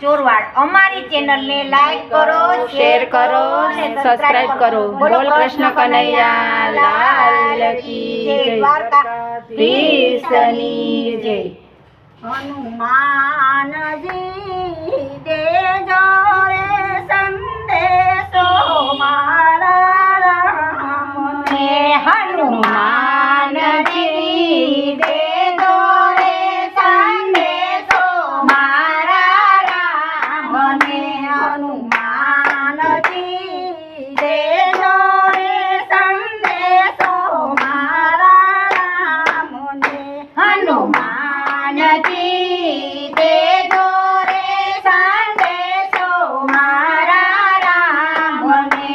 ચોરવાડ અમારી ચેનલને લાઈક કરો, શેર કરો અને સબસ્ક્રાઇબ કરો। બોલો કૃષ્ણ કનૈયા લાલ કી જય, દ્વારકાધીશની જય। હનુમાનજી દેજો રે સંદેશો મારા રામને। હનુમાનજી દેજો રે સંદેશો મારા રામને। હનુમાનજી દેજો રે સંદેશો મારા રામને। હનુમાનજી દેજો રે સંદેશો મારા રામને।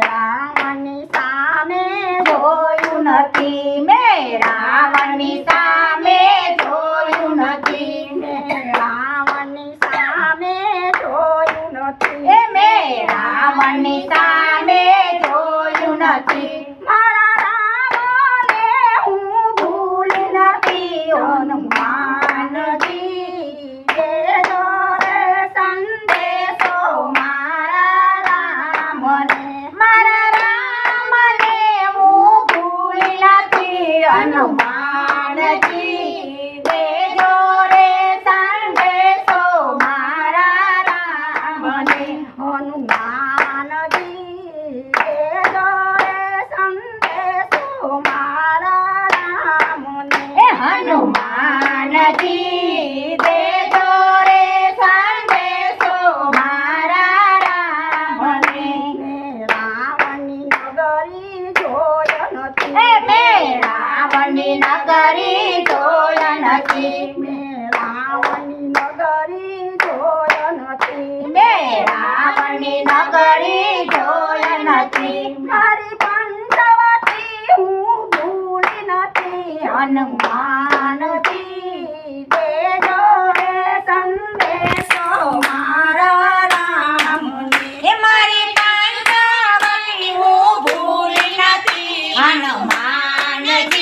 રાવણની સામે જોયું નથી, મેં રાવણની સામે જોયું નથી, મેં રાવણની સામે જોયું નથી, મેં રાવણની સામે જોયું નથી। મારા રામને હું ભૂલી નથી। હનુમાનજી દેજો રે સંદેશો મારા રામને। મારા રામને હું ભૂલી નથી। હનુમાનજી દેજો રે સંદેશો મારા રામને। હનુમાનજી દેજો રે સંદેશો મારા રામને। હનુમાનજી દેજો રે સંદેશો મારા રામને। રાવણની નગરી જોય નથી, મેં રાવણની નગરી જોય નથી, મેં રાવણની નગરી જોય નથી, મેં રાવણની નગરી જોય નથી। મારી પંચવટી હું ભૂલી નથી। હનુમાનજી દેજો રે સંદેશો મારા રામને। મારી પંચવટી હું ભૂલી નથી। હનુમાનજી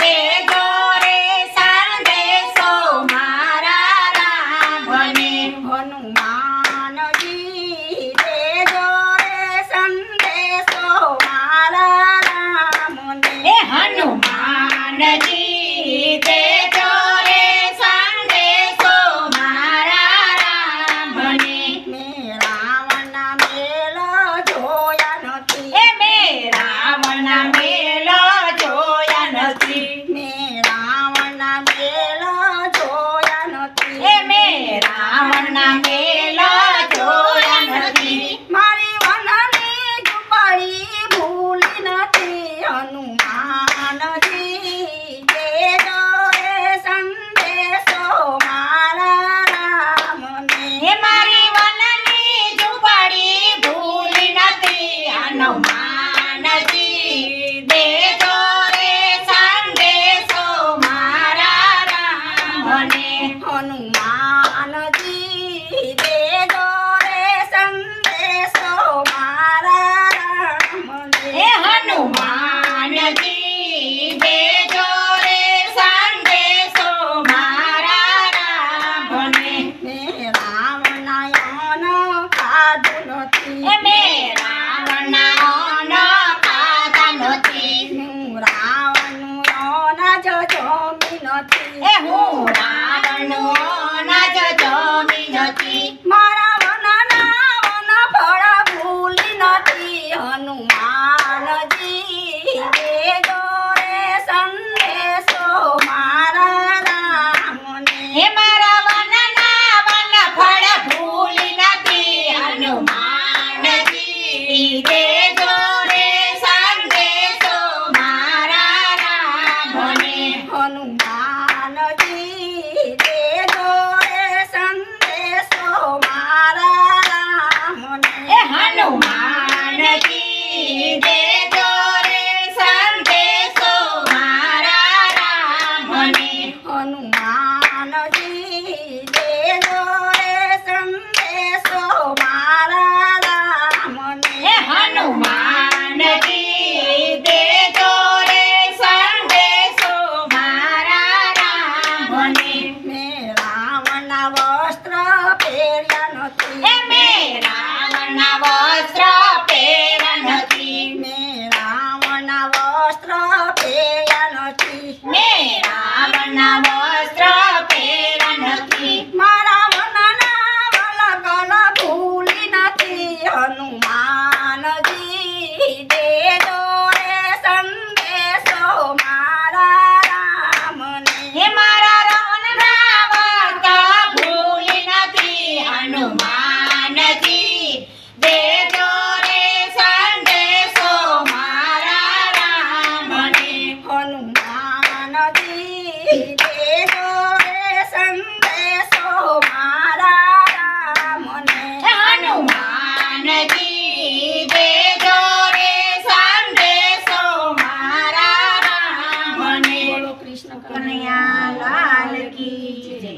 દેજો રે સંદેશો મારા રામને। હનુમાનજી દેજો રે સંદેશો મારા રામને। હનુમાનજી દેજો રે સંદેશો મારા રામને। મેં રાવણના મેલ જોયા નથી, મેં રાવણના મેલ જોયા નથી, મેં રાવણના મેલ જોયા નથી, મેં રાવણના મેલ જોયા નથી। મારી વનની ઝૂંપડી ભૂલી નથી। હનુમાનજી દેજો રે સંદેશો મારા રામને। મારી વનની ઝૂંપડી ભૂલી નથી। હનુમાનજી દેજો રે સંદેશો મારા રામને। હનુમાનજી